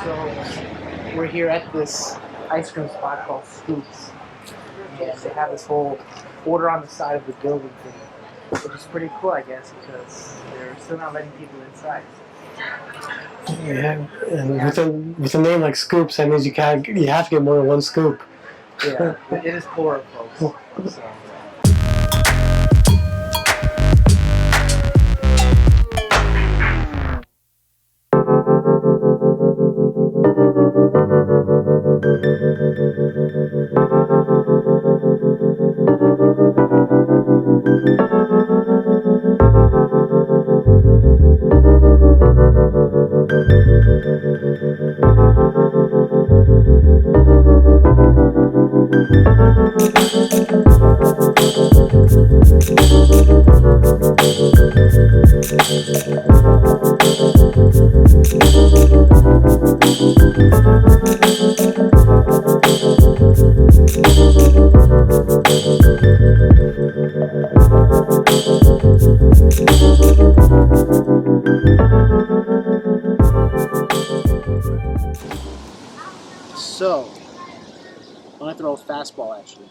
So we're here at this ice cream spot called Scoops, and they have this whole order on the side of the building thing, which is pretty cool, I guess, because they're still not letting people inside. Yeah, and with a name like Scoops, that means you have to get more than one scoop. Yeah, it is plural, folks. So. So, I'm going to throw a fastball at you.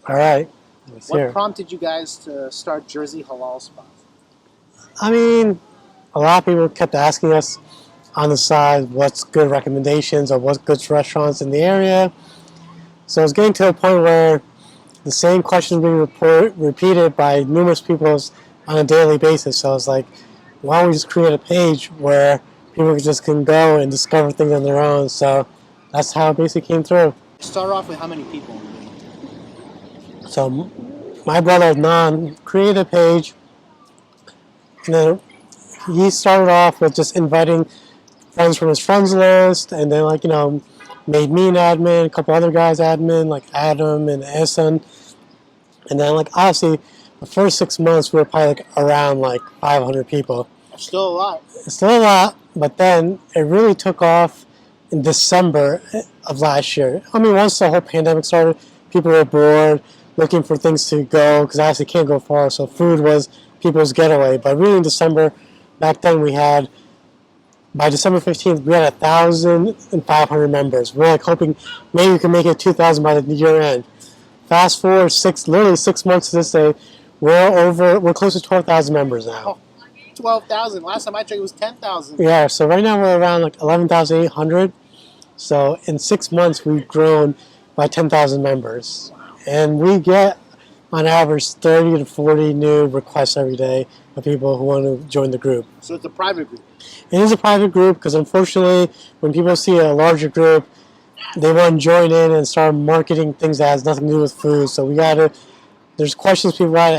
All right. What prompted you guys to start Jersey Halal Spots? I mean, a lot of people kept asking us on the side what's good recommendations or what's good restaurants in the area. So it's getting to a point where the same questions being repeated by numerous people on a daily basis. So it's like, why don't we just create a page where people just can go and discover things on their own? So that's how it basically came through. Start off with how many people? So my brother Nan created a page, and then he started off with just inviting friends from his friends list, and then made me an admin, a couple other guys admin, like Adam and Essen. And then honestly, the first 6 months we were probably around 500 people. That's still a lot. It's still a lot, but then it really took off in December of last year. I mean, once the whole pandemic started, people were bored, looking for things to go, because I actually can't go far, so food was people's getaway. But really in December, back then by December 15th, we had 1,500 members. We're hoping maybe we can make it 2,000 by the year end. Fast forward literally 6 months to this day, we're close to 12,000 members now. Oh, 12,000. Last time I checked, it was 10,000. Yeah, so right now we're around 11,800. So in 6 months, we've grown by 10,000 members. And we get, on average, 30 to 40 new requests every day of people who want to join the group. So it's a private group? It is a private group because, unfortunately, when people see a larger group, they want to join in and start marketing things that has nothing to do with food. So there's questions people got to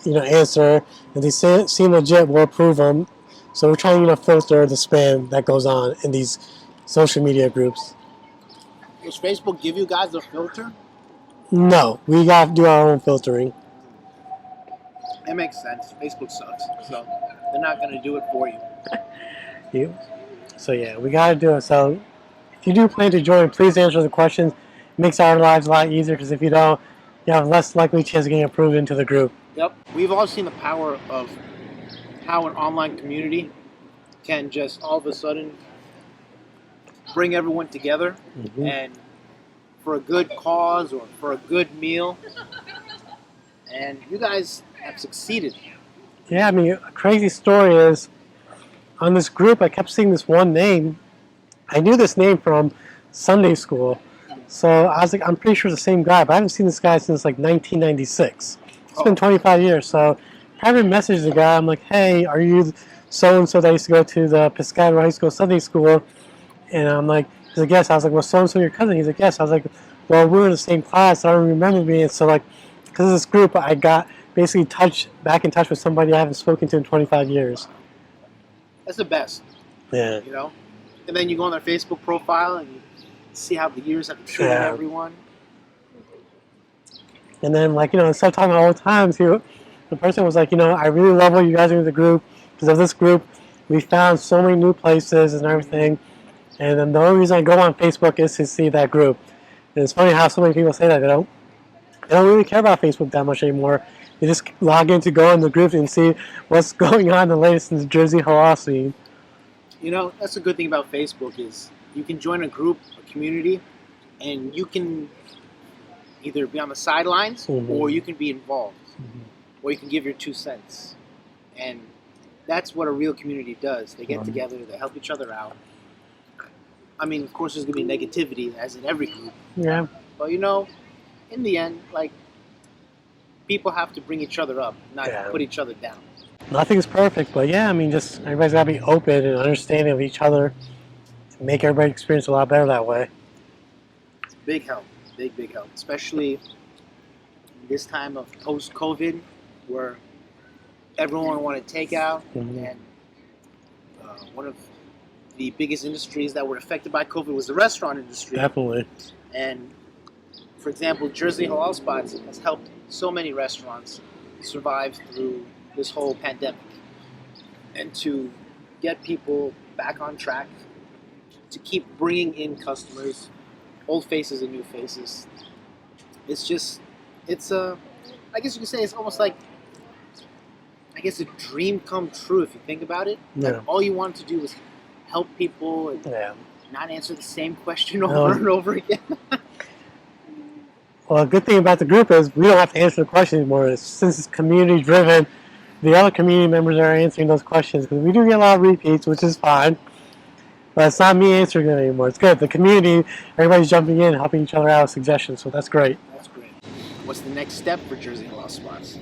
answer. If they seem legit, we'll approve them. So we're trying to filter the spam that goes on in these social media groups. Does Facebook give you guys a filter? No, we got to do our own filtering. That makes sense. Facebook sucks, so they're not going to do it for you. So yeah, we got to do it. So if you do plan to join, please answer the questions. It makes our lives a lot easier, because if you don't, you have less likely chance of getting approved into the group. Yep. We've all seen the power of how an online community can just all of a sudden bring everyone together, and for a good cause or for a good meal. And you guys have succeeded. Yeah, I mean, a crazy story is, on this group, I kept seeing this one name. I knew this name from Sunday school. So I was like, I'm pretty sure it's the same guy, but I haven't seen this guy since 1996. It's been 25 years. So I haven't messaged the guy. I'm like, hey, are you so-and-so that used to go to the Piscataway High School Sunday school? And I'm like, he's like, yes. I was like, well, so-and-so your cousin? He's like, yes. I was like, well, we were in the same class. I don't remember me. And so because of this group, I got basically back in touch with somebody I haven't spoken to in 25 years. That's the best. Yeah. And then you go on their Facebook profile and you see how the years have treated everyone. And then, instead of talking about old times, the person was like, I really love what you guys are in the group. Because of this group, we found so many new places and everything. And then the only reason I go on Facebook is to see that group. And it's funny how so many people say that. They don't really care about Facebook that much anymore. They just log in to go in the group and see what's going on the latest in the Jersey Halal scene. You know, that's a good thing about Facebook is you can join a group, a community, and you can either be on the sidelines or you can be involved, or you can give your 2 cents. And that's what a real community does. They get together, they help each other out. I mean, of course, there's going to be negativity, as in every group. Yeah. But, you know, in the end, like, people have to bring each other up, not put each other down. Nothing's perfect, but yeah, I mean, just everybody's got to be open and understanding of each other. Make everybody experience a lot better that way. It's big help, big help, especially this time of post-COVID, where everyone wanted takeout, and one of the biggest industries that were affected by COVID was the restaurant industry. Definitely. And for example, Jersey Halal Spots has helped so many restaurants survive through this whole pandemic, and to get people back on track, to keep bringing in customers, old faces and new faces. It's just, I guess you could say it's almost like, I guess, a dream come true if you think about it. Yeah. Like, all you wanted to do was help people and not answer the same question over and over again. Well, a good thing about the group is we don't have to answer the question anymore. Since it's community driven, the other community members are answering those questions, because we do get a lot of repeats, which is fine. But it's not me answering it anymore. It's good. The community, everybody's jumping in, helping each other out with suggestions, so that's great. That's great. What's the next step for Jersey Halal Spots?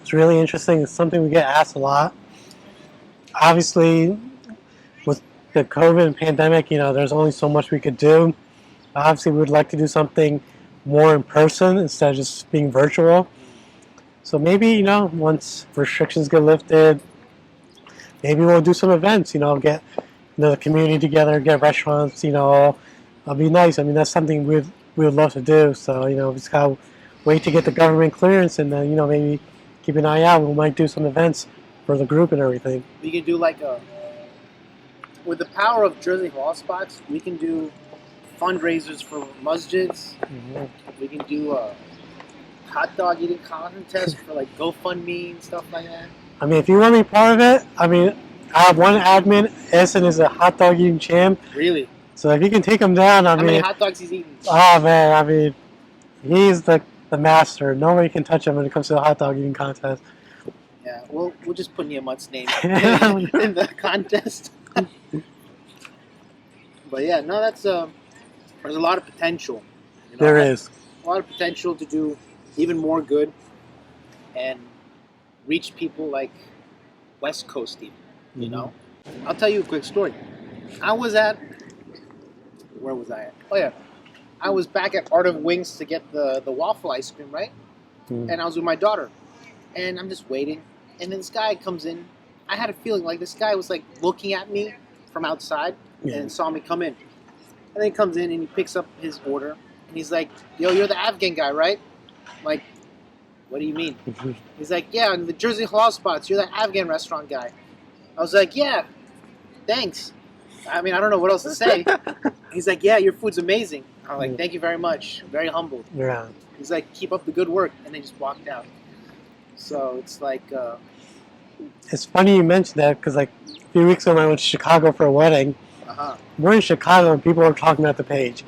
It's really interesting. It's something we get asked a lot. Obviously, with the COVID and pandemic, you know, there's only so much we could do. Obviously, we would like to do something more in person instead of just being virtual. So maybe, you know, once restrictions get lifted, maybe we'll do some events, you know, get the community together, get restaurants, you know. It'll be nice. I mean, that's something we would love to do. So, you know, we just gotta wait to get the government clearance, and then, you know, maybe keep an eye out. We might do some events for the group and everything. We can do like with the power of Jersey Halal Spots, we can do fundraisers for masjids. We can do a hot dog eating contest for like GoFundMe and stuff like that. I mean, if you want to be part of it, I mean, I have one admin. Essen is a hot dog eating champ. Really? So if you can take him down, How many hot dogs he's eaten? Oh man, I mean, he's the master. Nobody can touch him when it comes to the hot dog eating contest. Yeah, we'll just put Niamat's name in the contest. But yeah, no, that's there's a lot of potential. You know, there is a lot of potential to do even more good and reach people like West Coast even, you know. I'll tell you a quick story. Where was I at? Oh yeah, I was back at Art of Wings to get the waffle ice cream, right? And I was with my daughter, and I'm just waiting, and then this guy comes in. I had a feeling like this guy was like looking at me from outside and saw me come in. And then he comes in and he picks up his order, and he's like, "Yo, you're the Afghan guy, right?" I'm like, "What do you mean?" He's like, "Yeah, in the Jersey Halal Spots, you're the Afghan restaurant guy." I was like, "Yeah, thanks." I mean, I don't know what else to say. He's like, "Yeah, your food's amazing." I'm like, "Thank you very much." Very humbled. Yeah. He's like, "Keep up the good work," and then just walked out. So it's like... it's funny you mentioned that, because like a few weeks ago I went to Chicago for a wedding. We're in Chicago and people were talking about the page.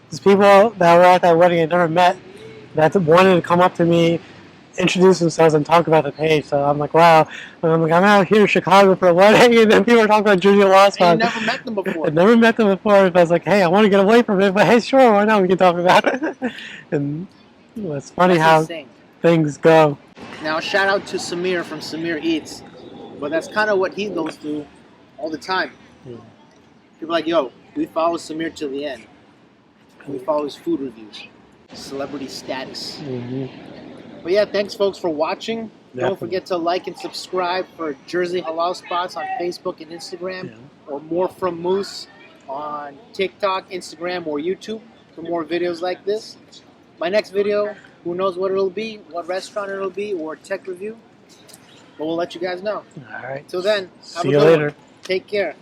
There's people that were at that wedding I never met that wanted to come up to me, introduce themselves, and talk about the page. So I'm like, wow. And I'm like, I'm out here in Chicago for a wedding, and then people are talking about Jersey Halal Spots. And you never met them before. I'd never met them before. But I was like, hey, I want to get away from it, but hey, sure, why not? We can talk about it. And it's funny how things go. Now, shout out to Samir from Samir Eats. But that's kind of what he goes through all the time. People are like, yo, we follow Samir till the end. We follow his food reviews. Celebrity status. But yeah, thanks folks for watching. Don't forget to like and subscribe for Jersey Halal Spots on Facebook and Instagram. Or More From Moose on TikTok, Instagram, or YouTube for more videos like this. My next video, who knows what it'll be, what restaurant it'll be, or tech review. But we'll let you guys know. All right. Till then, have See a you good later. one. Take care.